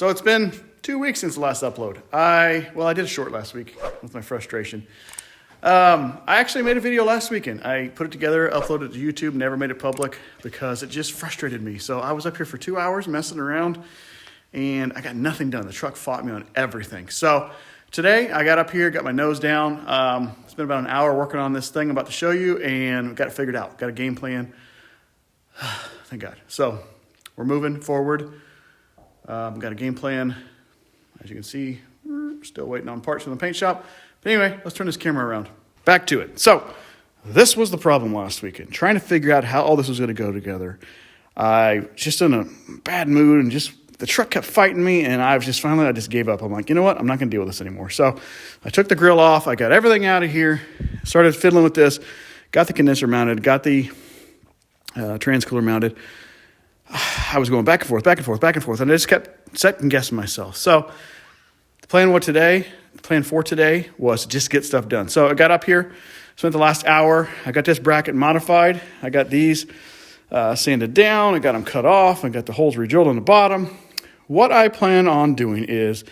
So it's been 2 weeks since the last upload. I did a short last week with my frustration. I actually made a video last weekend. I put it together, uploaded it to YouTube, never made it public because it just frustrated me. So I was up here for 2 hours messing around and I got nothing done. The truck fought me on everything. So today I got up here, got my nose down. It's been about an hour working on this thing I'm about to show you and got it figured out. Got a game plan. Thank God. So we're moving forward. Got a game plan. As you can see, we're still waiting on parts from the paint shop. But anyway, let's turn this camera around. Back to it. So this was the problem last weekend, trying to figure out how all this was going to go together. I just in a bad mood and just the truck kept fighting me, and I just gave up. I'm like, you know what? I'm not going to deal with this anymore. So I took the grill off. I got everything out of here, started fiddling with this, got the condenser mounted, got the transcooler mounted. I was going back and forth, and I just kept second guessing myself. So the plan for today was to just get stuff done. So I got up here, spent the last hour. I got this bracket modified. I got these sanded down. I got them cut off. I got the holes re-drilled on the bottom. What I plan on doing is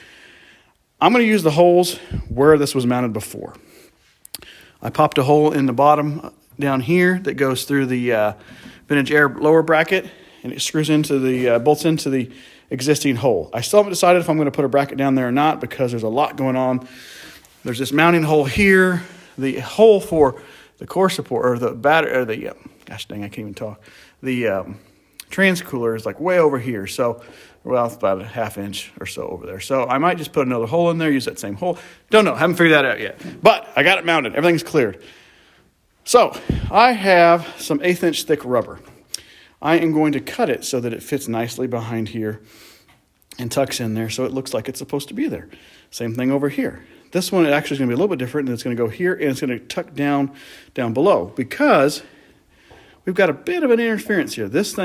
I'm going to use the holes where this was mounted before. I popped a hole in the bottom down here that goes through the vintage air lower bracket, and it screws into the bolts into the existing hole. I still haven't decided if I'm going to put a bracket down there or not because there's a lot going on. There's this mounting hole here, the hole for the core support or the battery or the gosh dang, I can't even talk. The transcooler is like way over here. So, well, it's about a ½ inch or so over there. So I might just put another hole in there, use that same hole. Don't know, haven't figured that out yet. But I got it mounted, everything's cleared. So I have some 1/8 inch thick rubber. I am going to cut it so that it fits nicely behind here and tucks in there so it looks like it's supposed to be there. Same thing over here. This one actually is going to be a little bit different, and it's going to go here and it's going to tuck down below because we've got a bit of an interference here. This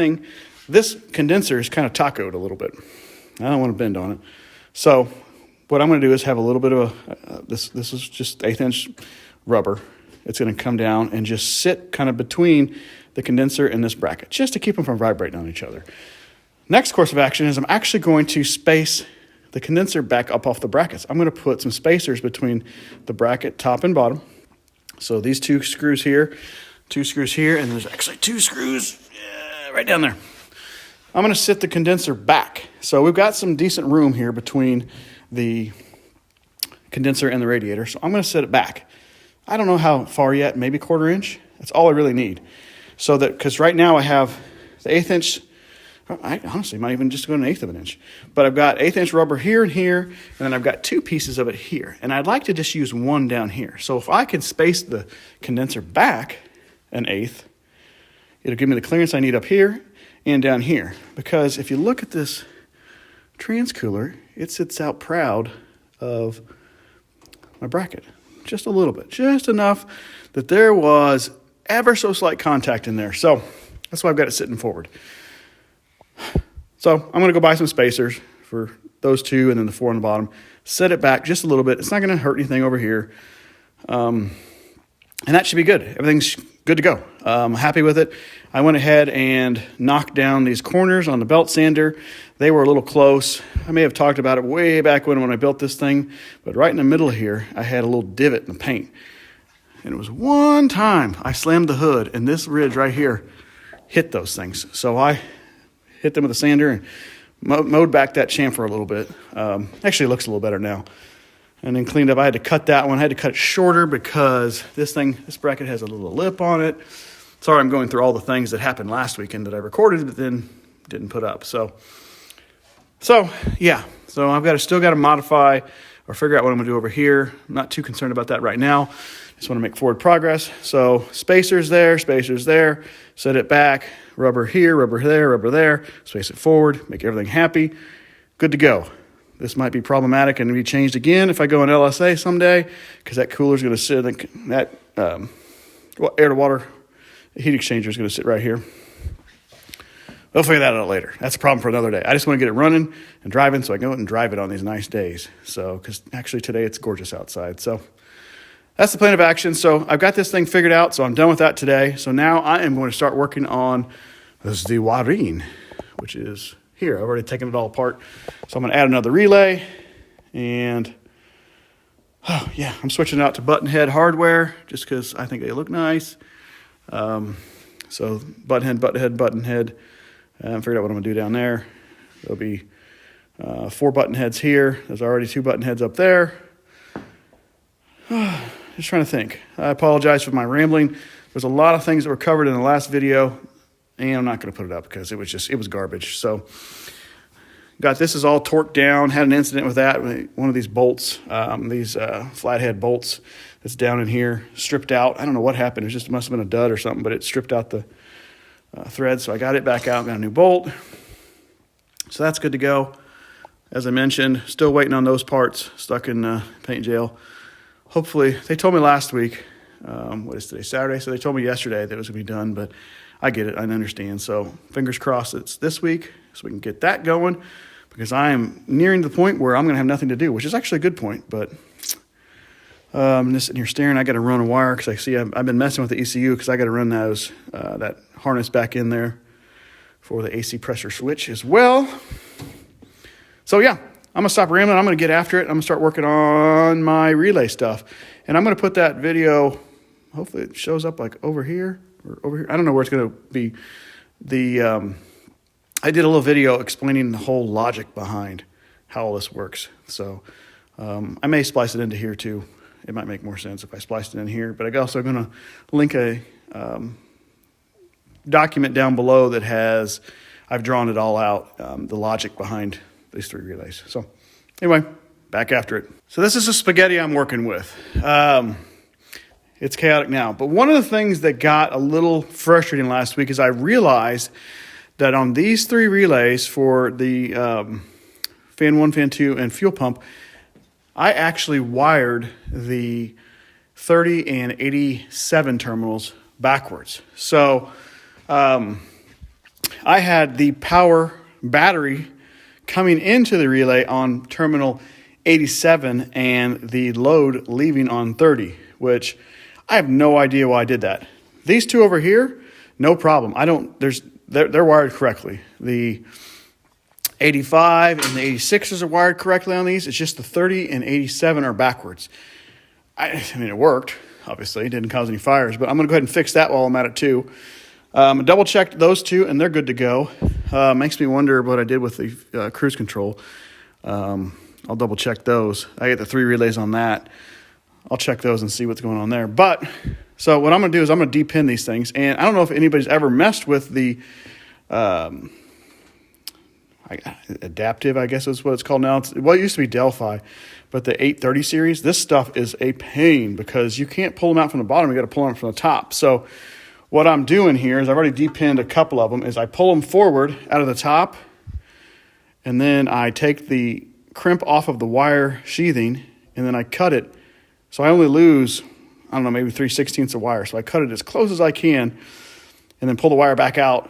condenser is kind of tacoed a little bit. I don't want to bend on it. So what I'm going to do is have a little bit of this is just 1/8 inch rubber. It's going to come down and just sit kind of between the condenser and this bracket, just to keep them from vibrating on each other. Next course of action is I'm actually going to space the condenser back up off the brackets. I'm going to put some spacers between the bracket top and bottom. So these two screws here, and there's actually 2 screws right down there. I'm going to sit the condenser back. So we've got some decent room here between the condenser and the radiator. So I'm going to sit it back. I don't know how far yet, maybe 1/4 inch. That's all I really need. So that, because right now I have the 1/8 inch, I honestly might even just go an 1/8 of an inch. But I've got 1/8 inch rubber here and here, and then I've got 2 pieces of it here. And I'd like to just use one down here. So if I can space the condenser back an 1/8, it'll give me the clearance I need up here and down here. Because if you look at this transcooler, it sits out proud of my bracket. Just a little bit, just enough that there was ever so slight contact in there. So that's why I've got it sitting forward. So I'm going to go buy some spacers for those 2 and then the 4 on the bottom. Set it back just a little bit. It's not going to hurt anything over here. And that should be good. Everything's good to go. I'm happy with it. I went ahead and knocked down these corners on the belt sander. They were a little close. I may have talked about it way back when I built this thing, but right in the middle here, I had a little divot in the paint. And it was one time I slammed the hood and this ridge right here hit those things. So I hit them with a sander and mowed back that chamfer a little bit. Actually, it looks a little better now. And then cleaned up. I had to cut that one. I had to cut it shorter because this bracket has a little lip on it. Sorry, I'm going through all the things that happened last weekend that I recorded but then didn't put up. So yeah. So still got to modify or figure out what I'm going to do over here. I'm not too concerned about that right now. Just want to make forward progress. So spacers there, set it back, rubber here, rubber there, space it forward, make everything happy. Good to go. This might be problematic and be changed again if I go in LSA someday because that cooler is going to sit, that air to water heat exchanger is going to sit right here. We'll figure that out later. That's a problem for another day. I just want to get it running and driving so I can go out and drive it on these nice days. So, because actually today it's gorgeous outside. So that's the plan of action. So I've got this thing figured out. So I'm done with that today. So now I am going to start working on this rewiring, which is here. I've already taken it all apart. So I'm going to add another relay. And, oh, yeah, I'm switching out to button head hardware just because I think they look nice. So button head, button head. I figured out what I'm going to do down there. There'll be 4 button heads here. There's already 2 button heads up there. Just trying to think. I apologize for my rambling. There's a lot of things that were covered in the last video, and I'm not going to put it up because it was garbage. So got this is all torqued down. Had an incident with that. One of these bolts, these flathead bolts that's down in here, stripped out. I don't know what happened. It must have been a dud or something, but it stripped out the thread. So I got it back out, got a new bolt. So that's good to go. As I mentioned, still waiting on those parts, stuck in paint jail. Hopefully, they told me last week, what is today, Saturday? So they told me yesterday that it was going to be done, but I get it, I understand. So fingers crossed it's this week so we can get that going, because I am nearing the point where I'm going to have nothing to do, which is actually a good point, but I'm just sitting here staring. I got to run a wire because I see I've been messing with the ECU because I got to run that harness back in there for the AC pressure switch as well. So yeah, I'm going to stop rambling. I'm going to get after it. I'm going to start working on my relay stuff. And I'm going to put that video, hopefully it shows up like over here or over here. I don't know where it's going to be. I did a little video explaining the whole logic behind how all this works. So I may splice it into here too. It might make more sense if I spliced it in here. But I'm also going to link a document down below that has, I've drawn it all out, the logic behind these 3 relays. So anyway, back after it. So this is the spaghetti I'm working with. It's chaotic now. But one of the things that got a little frustrating last week is I realized that on these 3 relays for the fan 1, fan 2, and fuel pump, I actually wired the 30 and 87 terminals backwards. So I had the power battery coming into the relay on terminal 87 and the load leaving on 30, which I have no idea why I did that. These 2 over here, no problem. They're wired correctly. The 85 and the 86s are wired correctly on these. It's just the 30 and 87 are backwards. I mean, it worked, obviously. It didn't cause any fires, but I'm going to go ahead and fix that while I'm at it too. Double checked those 2 and they're good to go. Makes me wonder what I did with the cruise control. I'll double check those. I get the 3 relays on that. I'll check those and see what's going on there. But so what I'm going to do is I'm going to de-pin these things. And I don't know if anybody's ever messed with the adaptive, I guess is what it's called now. It used to be Delphi, but the 830 series, this stuff is a pain because you can't pull them out from the bottom. You got to pull them from the top. So what I'm doing here is I've already de-pinned a couple of them, is I pull them forward out of the top, and then I take the crimp off of the wire sheathing, and then I cut it. So I only lose, I don't know, maybe 3/16 of wire. So I cut it as close as I can, and then pull the wire back out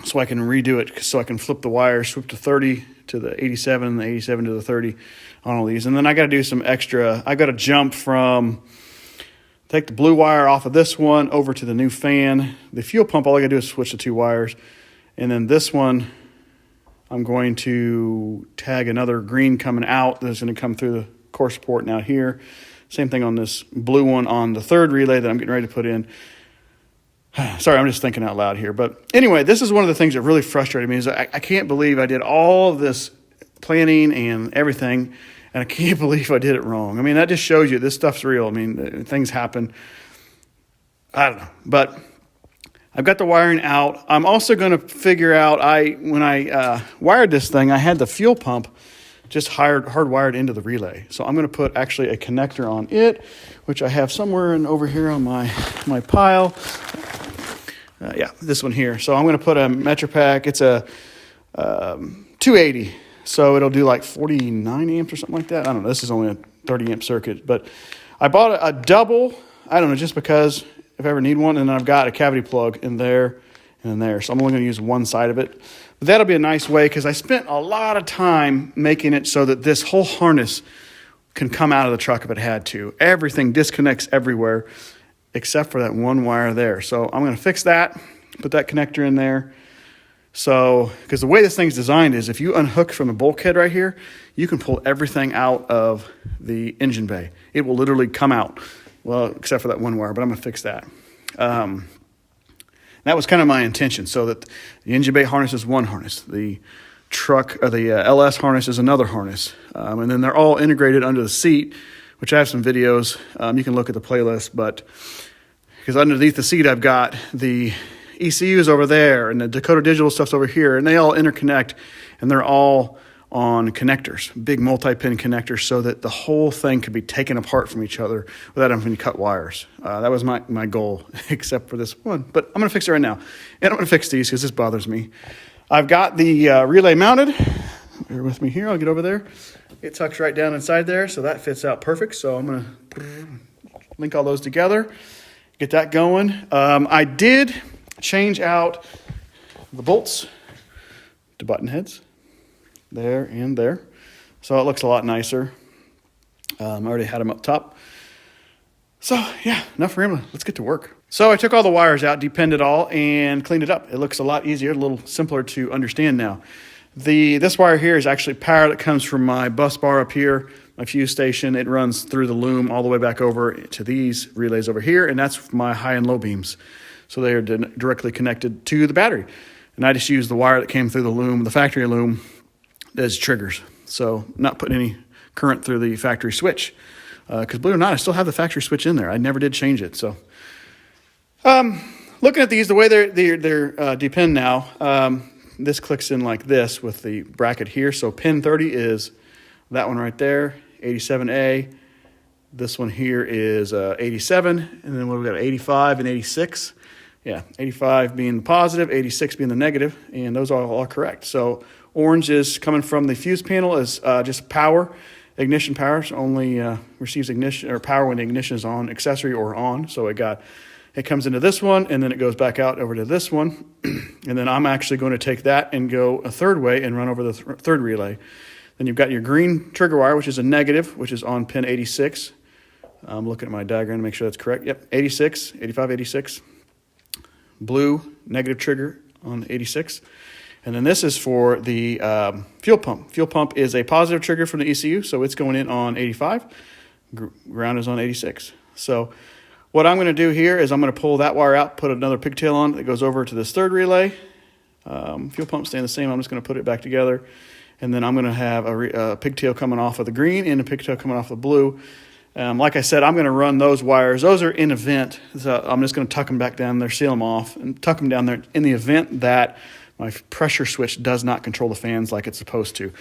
so I can redo it, so I can flip the wire, swoop to 30 to the 87, the 87 to the 30 on all these. And then I got to do some extra, I got to jump from, take the blue wire off of this one over to the new fan. The fuel pump, all I got to do is switch the 2 wires. And then this one, I'm going to tag another green coming out that's going to come through the core support now here. Same thing on this blue one on the 3rd relay that I'm getting ready to put in. Sorry, I'm just thinking out loud here. But anyway, this is one of the things that really frustrated me is I can't believe I did all of this planning and everything, and I can't believe I did it wrong. I mean, that just shows you this stuff's real. I mean, things happen. I don't know. But I've got the wiring out. I'm also going to figure out, when I wired this thing, I had the fuel pump just hardwired into the relay. So I'm going to put actually a connector on it, which I have somewhere over here on my pile. Yeah, this one here. So I'm going to put a MetroPack. It's a 280. So it'll do like 49 amps or something like that. I don't know. This is only a 30 amp circuit. But I bought a double, I don't know, just because if I ever need one. And then I've got a cavity plug in there and in there. So I'm only going to use one side of it. But that'll be a nice way because I spent a lot of time making it so that this whole harness can come out of the truck if it had to. Everything disconnects everywhere except for that one wire there. So I'm going to fix that, put that connector in there, So, because the way this thing's designed is if you unhook from the bulkhead right here, you can pull everything out of the engine bay. It will literally come out. Well, except for that one wire, but I'm gonna fix that. That was kind of my intention, so that the engine bay harness is one harness, the truck or the LS harness is another harness, and then they're all integrated under the seat, which I have some videos. You can look at the playlist, but because underneath the seat I've got the ECUs over there and the Dakota Digital stuff's over here, and they all interconnect, and they're all on connectors, big multi-pin connectors, so that the whole thing could be taken apart from each other without having to cut wires. That was my goal, except for this one. But I'm going to fix it right now. And I'm going to fix these because this bothers me. I've got the relay mounted. Bear with me here. I'll get over there. It tucks right down inside there, so that fits out perfect. So I'm going to link all those together, get that going. I did change out the bolts to button heads. There and there. So it looks a lot nicer. I already had them up top. So yeah, enough rambling. Let's get to work. So I took all the wires out, depenned it all, and cleaned it up. It looks a lot easier, a little simpler to understand now. This wire here is actually power that comes from my bus bar up here, my fuse station. It runs through the loom all the way back over to these relays over here, and that's my high and low beams. So they are directly connected to the battery. And I just use the wire that came through the loom, the factory loom, as triggers. So not putting any current through the factory switch. Because believe it or not, I still have the factory switch in there. I never did change it. So looking at these, the way they're depend now, this clicks in like this with the bracket here. So pin 30 is that one right there, 87A. This one here is 87. And then what we got, 85 and 86. Yeah, 85 being the positive, 86 being the negative, and those are all correct. So orange is coming from the fuse panel as just power, ignition power. So only receives ignition or power when the ignition is on, accessory or on. So it comes into this one, and then it goes back out over to this one. And then I'm actually going to take that and go a third way and run over the third relay. Then you've got your green trigger wire, which is a negative, which is on pin 86. I'm looking at my diagram to make sure that's correct. Yep, 86, 85, 86. Blue, negative trigger on 86. And then this is for the fuel pump. Fuel pump is a positive trigger from the ECU, so it's going in on 85. Ground is on 86. So what I'm going to do here is I'm going to pull that wire out, put another pigtail on that goes over to this third relay. Fuel pump staying the same. I'm just going to put it back together. And then I'm going to have a pigtail coming off of the green and a pigtail coming off the blue. Like I said, I'm going to run those wires. Those are in event. So I'm just going to tuck them back down there, seal them off, and tuck them down there in the event that my pressure switch does not control the fans like it's supposed to.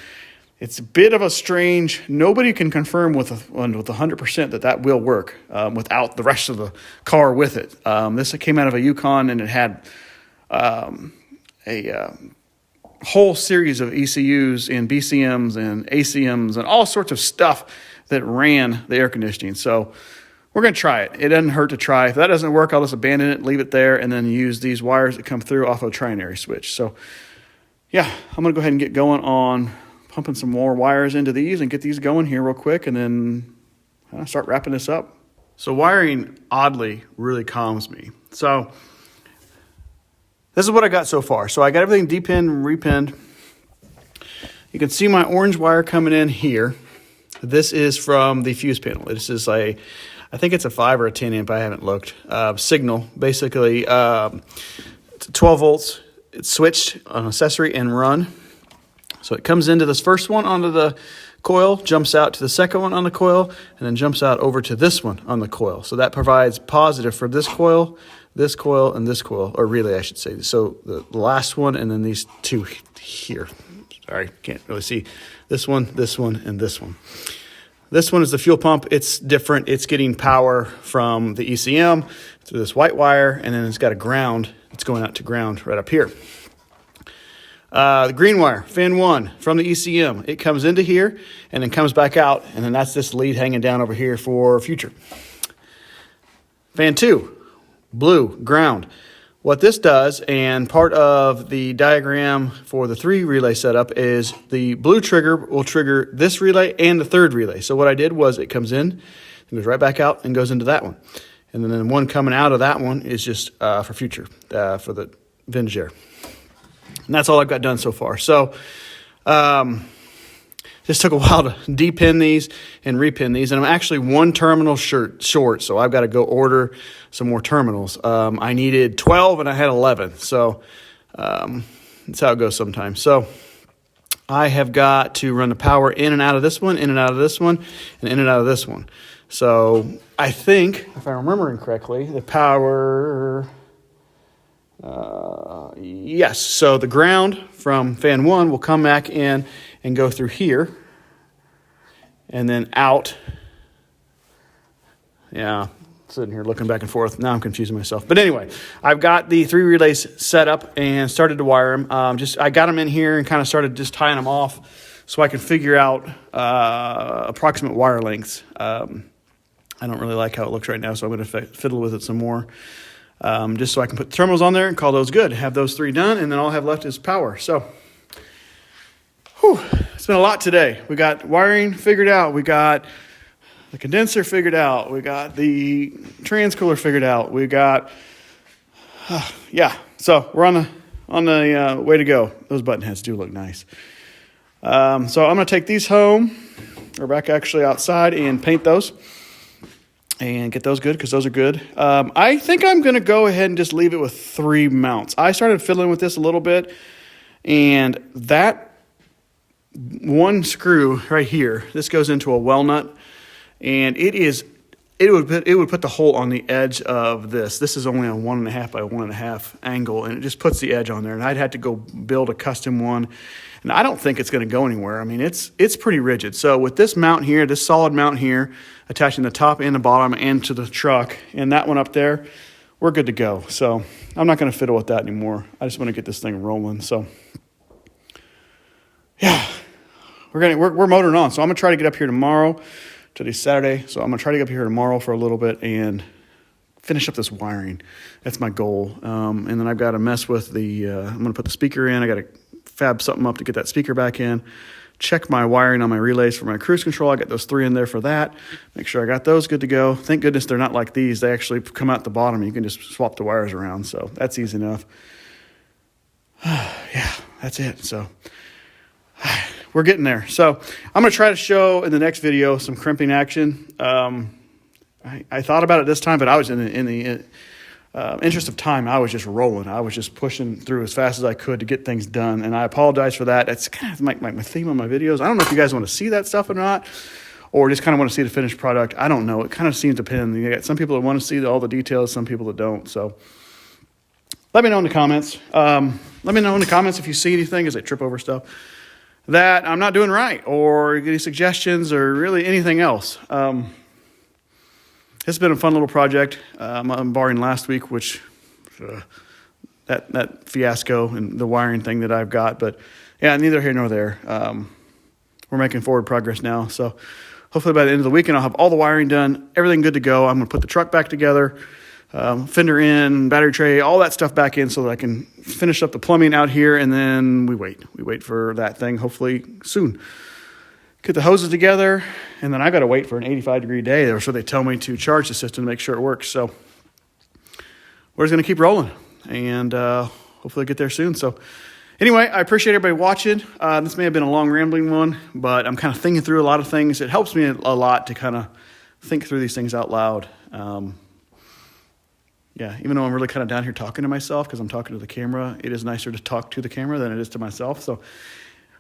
It's a bit of a strange, nobody can confirm with 100% that will work without the rest of the car with it. This came out of a Yukon, and it had a whole series of ECUs and BCMs and ACMs and all sorts of stuff that ran the air conditioning. So we're going to try it. It doesn't hurt to try. If that doesn't work, I'll just abandon it, leave it there, and then use these wires that come through off of a trinary switch. So yeah, I'm going to go ahead and get going on pumping some more wires into these and get these going here real quick, and then start wrapping this up. So wiring, oddly, really calms me. So this is what I got so far. So I got everything depinned and repinned. You can see my orange wire coming in here. This is from the fuse panel. This is I think it's a 5 or a 10 amp. I haven't looked. Signal, basically, it's 12 volts. It's switched on accessory and run. So it comes into this first one onto the coil, jumps out to the second one on the coil, and then jumps out over to this one on the coil. So that provides positive for this coil, and this coil, or relay, I should say. So the last one, and then these two here. Sorry, can't really see. This one, and this one. This one is the fuel pump. It's different. It's getting power from the ECM through this white wire, and then it's got a ground. It's going out to ground right up here. The green wire, fan 1 from the ECM. It comes into here and then comes back out, and then that's this lead hanging down over here for future. Fan 2, blue, ground. What this does, and part of the diagram for the 3 relay setup, is the blue trigger will trigger this relay and the third relay. So what I did was it comes in, it goes right back out and goes into that one. And then the one coming out of that one is just for future, for the vintage air. And that's all I've got done so far. So just took a while to depin these and repin these. And I'm actually one terminal short, so I've got to go order some more terminals. I needed 12 and I had 11. So that's how it goes sometimes. So I have got to run the power in and out of this one, in and out of this one, and in and out of this one. So I think, if I'm remembering correctly, the power... yes, so the ground from fan 1 will come back in and go through here and then out. Yeah, sitting here looking back and forth. Now I'm confusing myself. But anyway, I've got the 3 relays set up and started to wire them. I got them in here and kind of started just tying them off so I can figure out approximate wire lengths. I don't really like how it looks right now, so I'm going to fiddle with it some more. Just so I can put the terminals on there and call those good. Have those 3 done, and then all I have left is power. So, it's been a lot today. We got wiring figured out. We got the condenser figured out. We got the transcooler figured out. We got, So we're on the way to go. Those button heads do look nice. So I'm going to take these home, or back actually outside, and paint those. And get those good, because those are good. I think I'm going to go ahead and just leave it with 3 mounts. I started fiddling with this a little bit, and that one screw right here, this goes into a well nut, and it would put the hole on the edge of this. This is only a 1.5 by 1.5 angle, and it just puts the edge on there. And I'd have to go build a custom one, and I don't think it's going to go anywhere. I mean, it's pretty rigid. So with this mount here, this solid mount here, attaching the top and the bottom and to the truck, and that one up there, we're good to go. So I'm not going to fiddle with that anymore. I just want to get this thing rolling. So yeah, we're motoring on. So I'm going to try to get up here tomorrow. Today's Saturday, so I'm going to try to get up here tomorrow for a little bit and finish up this wiring. That's my goal. And then I've got to mess with I'm going to put the speaker in. I got to fab something up to get that speaker back in. Check my wiring on my relays for my cruise control. I got those 3 in there for that. Make sure I got those good to go. Thank goodness they're not like these. They actually come out the bottom. You can just swap the wires around, so that's easy enough. Yeah, that's it. So we're getting there. So I'm going to try to show in the next video some crimping action. I thought about it this time, but I was in the interest of time, I was just rolling. I was just pushing through as fast as I could to get things done, and I apologize for that. That's kind of my theme on my videos. I don't know if you guys want to see that stuff or not, or just kind of want to see the finished product. I don't know. It kind of seems to depend. You got some people that want to see all the details, some people that don't. So let me know in the comments. Let me know in the comments if you see anything as I trip over stuff that I'm not doing right, or any suggestions, or really anything else. It's been a fun little project. I'm barring last week, which that fiasco and the wiring thing that I've got. But yeah, neither here nor there. We're making forward progress now. So hopefully by the end of the weekend, I'll have all the wiring done, everything good to go. I'm going to put the truck back together, fender in, battery tray, all that stuff back in so that I can finish up the plumbing out here. And then we wait for that thing, hopefully soon. Get the hoses together, and then I got to wait for an 85-degree day, or so they tell me, to charge the system to make sure it works. So we're just going to keep rolling, and hopefully get there soon. So anyway, I appreciate everybody watching. This may have been a long, rambling one, but I'm kind of thinking through a lot of things. It helps me a lot to kind of think through these things out loud. Yeah, even though I'm really kind of down here talking to myself because I'm talking to the camera, it is nicer to talk to the camera than it is to myself. So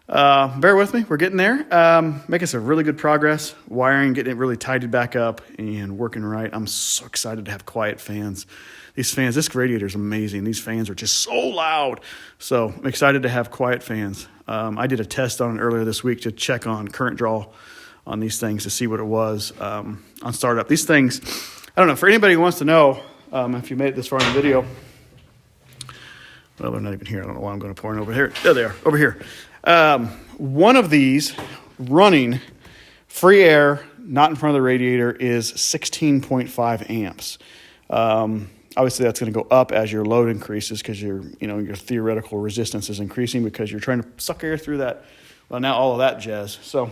bear with me. We're getting there. Making some really good progress. Wiring, getting it really tidied back up and working right. I'm so excited to have quiet fans. These fans, this radiator is amazing. These fans are just so loud. So I'm excited to have quiet fans. I did a test on it earlier this week to check on current draw on these things to see what it was on startup. These things, I don't know, for anybody who wants to know, if you made it this far in the video, well, they're not even here. I don't know why I'm going to pour in over here. There they are, over here. One of these running free air, not in front of the radiator, is 16.5 amps. Obviously, that's going to go up as your load increases because your theoretical resistance is increasing because you're trying to suck air through that. Well, now all of that jazz. So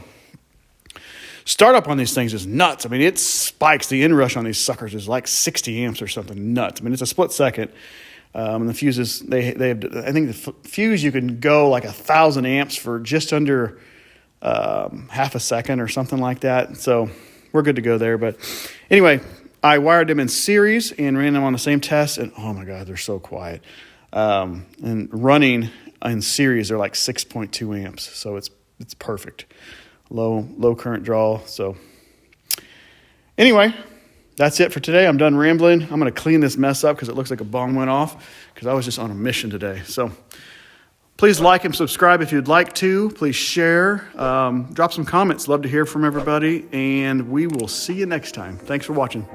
startup on these things is nuts. I mean, it spikes. The inrush on these suckers is like 60 amps or something nuts. I mean, it's a split second. And the fuses, they have, I think the fuse, you can go like 1,000 amps for just under half a second or something like that. So we're good to go there. But anyway, I wired them in series and ran them on the same test. And oh my God, they're so quiet. And running in series, they're like 6.2 amps. So it's perfect. Low current draw. So anyway, that's it for today. I'm done rambling. I'm going to clean this mess up because it looks like a bomb went off because I was just on a mission today. So please like and subscribe if you'd like to. Please share. Drop some comments. Love to hear from everybody. And we will see you next time. Thanks for watching.